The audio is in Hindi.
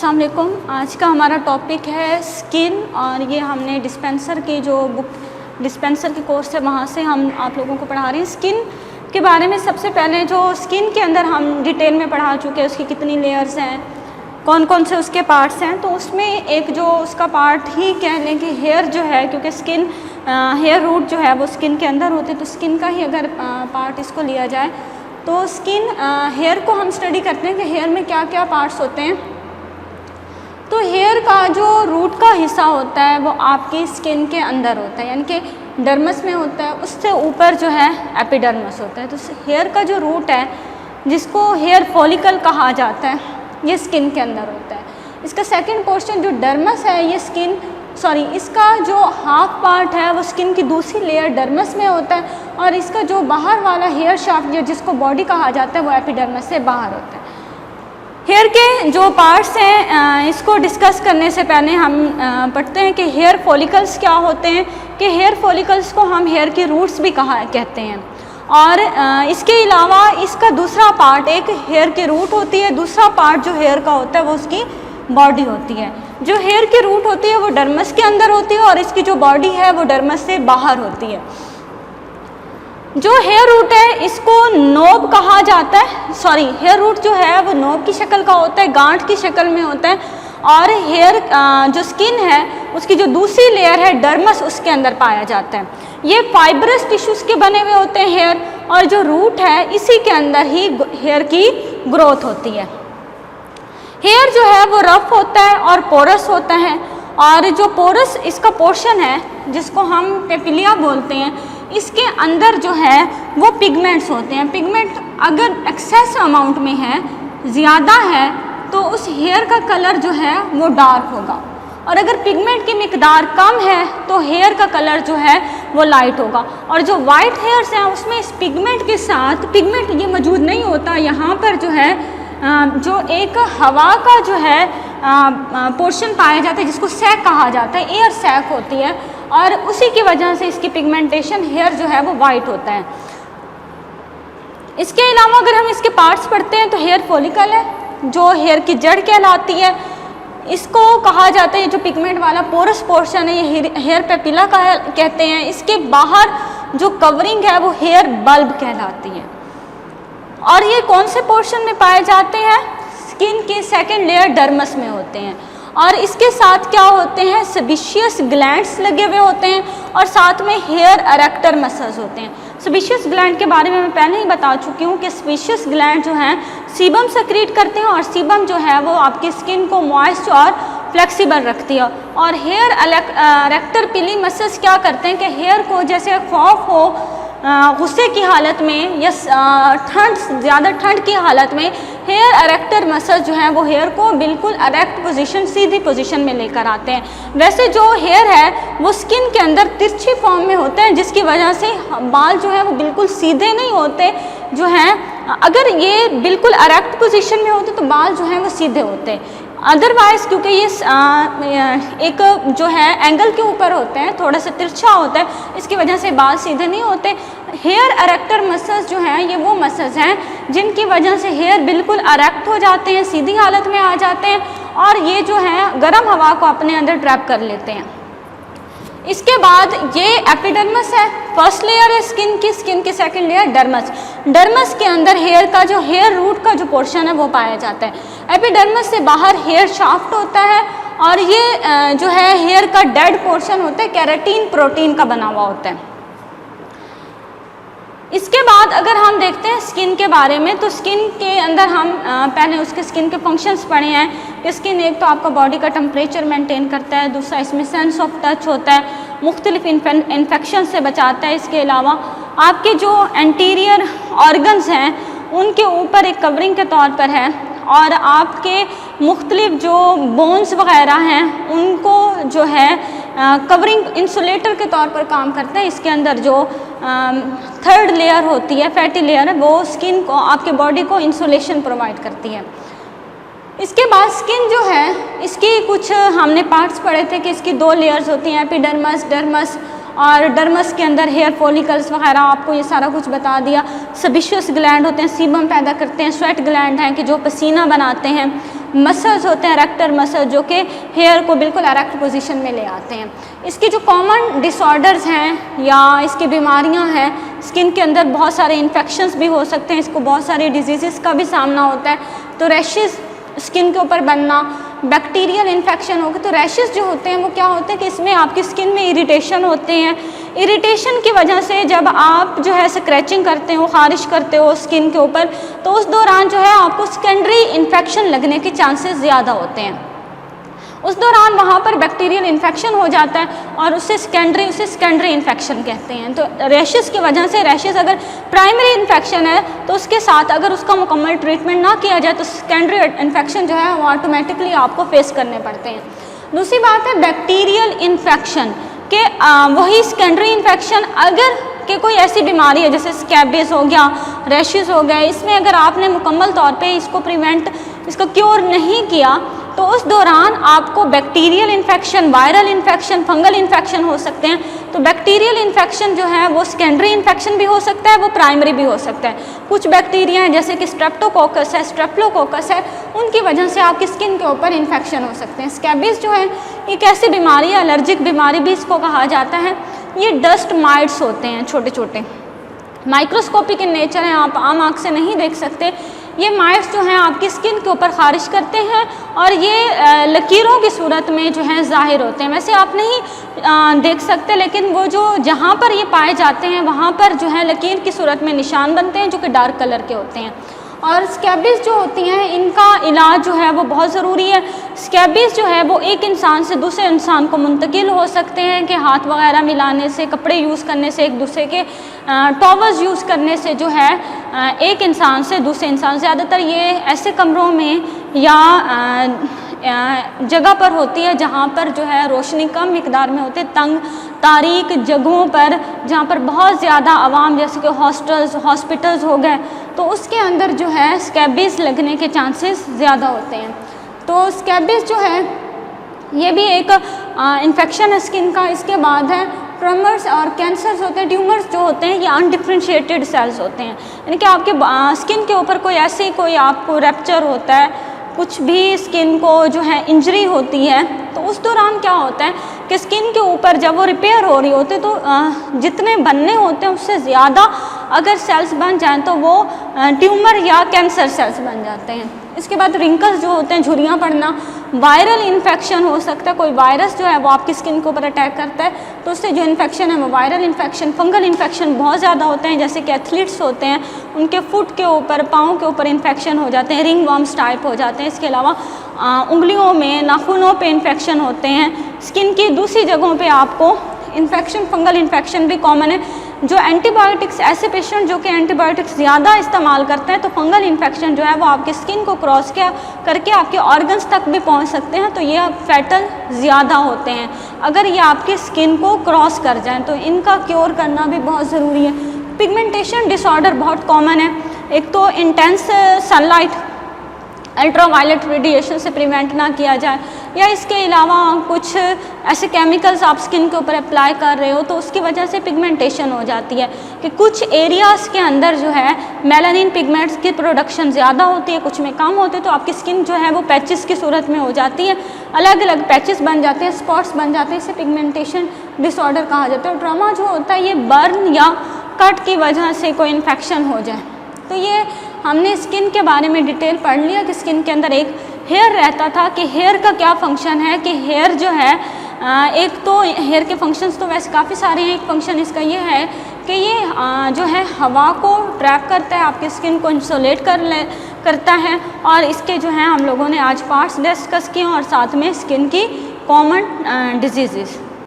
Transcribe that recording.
अस्सलाम वालेकुम। आज का हमारा टॉपिक है स्किन और ये हमने डिस्पेंसर की जो बुक डिस्पेंसर की कोर्स है वहाँ से हम आप लोगों को पढ़ा रहे हैं। स्किन के बारे में सबसे पहले जो स्किन के अंदर हम डिटेल में पढ़ा चुके हैं, उसकी कितनी लेयर्स हैं, कौन कौन से उसके पार्ट्स हैं। तो उसमें एक जो उसका पार्ट ही कह लें कि हेयर जो है, क्योंकि स्किन हेयर रूट जो है वो स्किन के अंदर होते हैं, तो स्किन का ही अगर पार्ट इसको लिया जाए तो स्किन हेयर को हम स्टडी करते हैं कि हेयर में क्या क्या पार्ट्स होते हैं। तो हेयर का जो रूट का हिस्सा होता है वो आपकी स्किन के अंदर होता है, यानी कि डर्मस में होता है, उससे ऊपर जो है एपिडर्मस होता है। तो हेयर का जो रूट है जिसको हेयर फॉलिकल कहा जाता है, ये स्किन के अंदर होता है। इसका सेकंड पोर्शन जो डर्मस है, ये इसका जो हाफ पार्ट है वो स्किन की दूसरी लेयर डर्मस में होता है, और इसका जो बाहर वाला हेयर शाफ्ट जिसको बॉडी कहा जाता है वो एपिडर्मस से बाहर होता है। हेयर के जो पार्ट्स हैं इसको डिस्कस करने से पहले हम पढ़ते हैं कि हेयर फॉलिकल्स क्या होते हैं। कि हेयर फॉलिकल्स को हम हेयर के रूट्स भी कहते हैं, और इसके अलावा इसका दूसरा पार्ट, एक हेयर की रूट होती है, दूसरा पार्ट जो हेयर का होता है वो उसकी बॉडी होती है। जो हेयर की रूट होती है वो डर्मस के अंदर होती है, और इसकी जो बॉडी है वो डर्मस से बाहर होती है। जो हेयर रूट है इसको नोब कहा जाता है, हेयर रूट जो है वो नोब की शक्ल का होता है, गांठ की शक्ल में होता है, और हेयर जो स्किन है उसकी जो दूसरी लेयर है डर्मस, उसके अंदर पाया जाता है। ये फाइब्रस टिश्यूज के बने हुए होते हैं हेयर, और जो रूट है इसी के अंदर ही हेयर की ग्रोथ होती है। हेयर जो है वो रफ होता है और पोरस होता है, और जो पोरस इसका पोर्शन है जिसको हम पेपिलिया बोलते हैं, इसके अंदर जो है वो पिगमेंट्स होते हैं। पिगमेंट अगर एक्सेस अमाउंट में है, ज़्यादा है, तो उस हेयर का कलर जो है वो डार्क होगा, और अगर पिगमेंट की मिकदार कम है तो हेयर का कलर जो है वो लाइट होगा। और जो वाइट हेयर्स हैं उसमें इस पिगमेंट के साथ, पिगमेंट ये मौजूद नहीं होता, यहाँ पर जो है जो एक हवा का जो है पोर्शन पाया जाता है जिसको सैक कहा जाता है, एयर सैक होती है, और उसी की वजह से इसकी पिगमेंटेशन हेयर जो है वो वाइट होता है। इसके अलावा अगर हम इसके पार्ट्स पढ़ते हैं तो हेयर फॉलिकल है जो हेयर की जड़ कहलाती है, इसको कहा जाता है जो पिगमेंट वाला पोरस पोर्शन है ये हेयर पेपिला कहते हैं। इसके बाहर जो कवरिंग है वो हेयर बल्ब कहलाती है, और ये कौन से पोर्शन में पाए जाते हैं? स्किन के सेकंड लेयर डर्मस में होते हैं, और इसके साथ क्या होते हैं? सेबेशियस ग्लैंड्स लगे हुए होते हैं, और साथ में हेयर एरेक्टर मसल्स होते हैं। सेबेशियस ग्लैंड के बारे में मैं पहले ही बता चुकी हूँ कि सेबेशियस ग्लैंड जो हैं सीबम सेक्रीट करते हैं, और सीबम जो है वो आपकी स्किन को मॉइस्ट और फ्लेक्सिबल रखती है। और हेयर एरेक्टर पिली मसल्स क्या करते हैं कि हेयर को जैसे खौफ हो, गुस्से की हालत में या ज़्यादा ठंड की हालत में, हेयर एरेक्टर मसल जो है वो हेयर को बिल्कुल एरेक्ट पोजीशन, सीधी पोजीशन में लेकर आते हैं। वैसे जो हेयर है वो स्किन के अंदर तिरछी फॉर्म में होते हैं, जिसकी वजह से बाल जो है वो बिल्कुल सीधे नहीं होते जो हैं। अगर ये बिल्कुल एरेक्ट पोजीशन में होते तो बाल जो हैं वो सीधे होते, अदरवाइज़ क्योंकि ये एक जो है एंगल के ऊपर होते हैं, थोड़ा सा तिरछा होता है, इसकी वजह से बाल सीधे नहीं होते। हेयर एरेक्टर मसल्स जो हैं ये वो मसल्स हैं जिनकी वजह से हेयर बिल्कुल एरेक्ट हो जाते हैं, सीधी हालत में आ जाते हैं, और ये जो है गर्म हवा को अपने अंदर ट्रैप कर लेते हैं। इसके बाद ये एपिडर्मस है, फर्स्ट लेयर है स्किन की सेकंड लेयर डर्मस। डर्मस के अंदर हेयर का जो हेयर रूट का जो पोर्शन है वो पाया जाता है। एपिडर्मस से बाहर हेयर शाफ्ट होता है, और ये जो है हेयर का डेड पोर्शन होता है, केराटिन प्रोटीन का बना हुआ होता है। इसके बाद अगर हम देखते हैं स्किन के बारे में, तो स्किन के अंदर हम पहले उसके स्किन के फंक्शंस पढ़े हैं कि स्किन एक तो आपका बॉडी का टेम्परेचर मेंटेन करता है, दूसरा इसमें सेंस ऑफ टच होता है, मुख्तलिफ इन्फेक्शन से बचाता है। इसके अलावा आपके जो एंटीरियर ऑर्गन्स हैं उनके ऊपर एक कवरिंग के तौर पर है, और आपके मुख्तलिफ जो बोन्स वगैरह हैं उनको जो है कवरिंग इंसुलेटर के तौर पर काम करता है। इसके अंदर जो थर्ड लेयर होती है, फैटी लेयर है, वो स्किन को, आपके बॉडी को इंसुलेशन प्रोवाइड करती है। इसके बाद स्किन जो है इसकी कुछ हमने पार्ट्स पढ़े थे कि इसकी दो लेयर्स होती हैं, एपिडर्मस, डर्मस, और डर्मस के अंदर हेयर फॉलिकल्स वगैरह, आपको ये सारा कुछ बता दिया। सेबेशियस ग्लैंड होते हैं, सीबम पैदा करते हैं, स्वेट ग्लैंड हैं कि जो पसीना बनाते हैं, मसल्स होते हैं, एरेक्टर मसल, जो कि हेयर को बिल्कुल एरेक्ट पोजीशन में ले आते हैं। इसकी जो कॉमन डिसऑर्डर्स हैं या इसकी बीमारियां हैं, स्किन के अंदर बहुत सारे इन्फेक्शंस भी हो सकते हैं, इसको बहुत सारे डिजीज़ का भी सामना होता है। तो रैशेस स्किन के ऊपर बनना, बैक्टीरियल इन्फेक्शन होगा तो रैशेस जो होते हैं वो क्या होते हैं कि इसमें आपकी स्किन में इरिटेशन होते हैं। इरिटेशन की वजह से जब आप जो है स्क्रैचिंग करते हो, ख़ारिश करते हो स्किन के ऊपर, तो उस दौरान जो है आपको सेकेंडरी इन्फेक्शन लगने के चांसेस ज़्यादा होते हैं। उस दौरान वहाँ पर बैक्टीरियल इन्फेक्शन हो जाता है और उसे सेकेंडरी इन्फेक्शन कहते हैं। तो रैशेस की वजह से, रैशेस अगर प्राइमरी इन्फेक्शन है तो उसके साथ अगर उसका मुकम्मल ट्रीटमेंट ना किया जाए तो सेकेंडरी इन्फेक्शन जो है वो ऑटोमेटिकली आपको फेस करने पड़ते हैं। दूसरी बात है बैक्टीरियल इन्फेक्शन के, वही सेकेंडरी इन्फेक्शन अगर कि कोई ऐसी बीमारी है जैसे स्कैबिस हो गया, रैशेस हो गए, इसमें अगर आपने मुकम्मल तौर पे इसको क्योर नहीं किया तो उस दौरान आपको bacterial infection, viral infection, fungal infection हो सकते हैं। तो बैक्टीरियल इन्फेक्शन जो है वो सेकेंडरी इन्फेक्शन भी हो सकता है, वो प्राइमरी भी हो सकता है। कुछ बैक्टीरिया हैं जैसे कि स्ट्रेप्टोकोकस है, स्ट्रेप्टोकोकस है, उनकी वजह से आपकी स्किन के ऊपर इन्फेक्शन हो सकते हैं। स्कैबिस जो है एक ऐसी बीमारी है, एलर्जिक बीमारी भी इसको कहा जाता है। ये डस्ट माइट्स होते हैं, छोटे छोटे माइक्रोस्कोपिक इन नेचर हैं, आप आम आँख से नहीं देख सकते। ये माइट्स जो हैं आपकी स्किन के ऊपर ख़ारिश करते हैं और ये लकीरों की सूरत में जो है ज़ाहिर होते हैं। वैसे आप नहीं देख सकते, लेकिन वो जो जहाँ पर ये पाए जाते हैं वहाँ पर जो है लकीर की सूरत में निशान बनते हैं जो कि डार्क कलर के होते हैं। और स्कैबिस जो होती हैं इनका इलाज जो है वो बहुत ज़रूरी है। स्कैबिस जो है वो एक इंसान से दूसरे इंसान को मुंतकिल हो सकते हैं कि हाथ वगैरह मिलाने से, कपड़े यूज़ करने से, एक दूसरे के टॉवल्स यूज़ करने से जो है एक इंसान से दूसरे इंसान, ज़्यादातर ये ऐसे कमरों में या जगह पर होती है जहाँ पर जो है रोशनी कम मिकदार में होती है, तंग तारीक जगहों पर जहाँ पर बहुत ज़्यादा आवाम जैसे कि हॉस्पिटल्स हो गए, तो उसके अंदर जो है स्कैबिस लगने के चांसेस ज़्यादा होते हैं। तो स्कैबिस जो है ये भी एक इन्फेक्शन है स्किन का। इसके बाद है ट्यूमर्स और कैंसर्स होते हैं। ट्यूमर्स जो होते हैं ये अनडिफ्रेंशिएटेड सेल्स होते हैं, यानी कि आपके स्किन के ऊपर कोई आपको रैप्चर होता है, कुछ भी स्किन को जो है इंजरी होती है, तो उस दौरान क्या होता है कि स्किन के ऊपर जब वो रिपेयर हो रही होती है तो जितने बनने होते हैं उससे ज़्यादा अगर सेल्स बन जाएं तो वो ट्यूमर या कैंसर सेल्स बन जाते हैं। इसके बाद रिंकल्स जो होते हैं, झुर्रियाँ पड़ना, वायरल इन्फेक्शन हो सकता है, कोई वायरस जो है वो आपकी स्किन के ऊपर अटैक करता है तो उससे जो इन्फेक्शन है वो वायरल इन्फेक्शन। फंगल इन्फेक्शन बहुत ज़्यादा होते हैं, जैसे कि एथलीट्स होते हैं उनके फुट के ऊपर, पाँव के ऊपर इन्फेक्शन हो जाते हैं, रिंग वर्म्स टाइप हो जाते हैं। इसके अलावा उंगलियों में, नाखूनों पे इन्फेक्शन होते हैं। स्किन की दूसरी जगहों पे आपको इन्फेक्शन, फंगल इन्फेक्शन भी कॉमन है। जो एंटीबायोटिक्स, ऐसे पेशेंट जो कि एंटीबायोटिक्स ज़्यादा इस्तेमाल करते हैं तो फंगल इन्फेक्शन जो है वो आपकी स्किन को क्रॉस करके आपके ऑर्गन्स तक भी पहुंच सकते हैं, तो ये फैटल ज़्यादा होते हैं। अगर ये आपकी स्किन को क्रॉस कर जाएं तो इनका क्योर करना भी बहुत ज़रूरी है। पिगमेंटेशन डिसऑर्डर बहुत कॉमन है। एक तो इंटेंस सनलाइट, अल्ट्रावायलेट रेडिएशन से प्रिवेंट ना किया जाए, या इसके अलावा कुछ ऐसे केमिकल्स आप स्किन के ऊपर अप्लाई कर रहे हो तो उसकी वजह से पिगमेंटेशन हो जाती है कि कुछ एरियाज़ के अंदर जो है मेलानिन पिगमेंट्स की प्रोडक्शन ज़्यादा होती है, कुछ में कम होती है, तो आपकी स्किन जो है वो पैचेस की सूरत में हो जाती है, अलग अलग पैचेस बन जाते हैं, स्पॉट्स बन जाते हैं। इसे पिगमेंटेशन डिसऑर्डर कहा जाता है। ट्रॉमा जो होता है ये बर्न या कट की वजह से कोई इन्फेक्शन हो जाए। तो ये हमने स्किन के बारे में डिटेल पढ़ लिया कि स्किन के अंदर एक हेयर रहता था कि हेयर का क्या फंक्शन है, कि हेयर जो है एक तो हेयर के फंक्शंस तो वैसे काफ़ी सारे हैं। एक फंक्शन इसका ये है कि ये जो है हवा को ट्रैप करता है, आपकी स्किन को इंसुलेट करता है, और इसके जो है हम लोगों ने आज पार्ट्स डिस्कस किए और साथ में स्किन की कॉमन डिजीज़।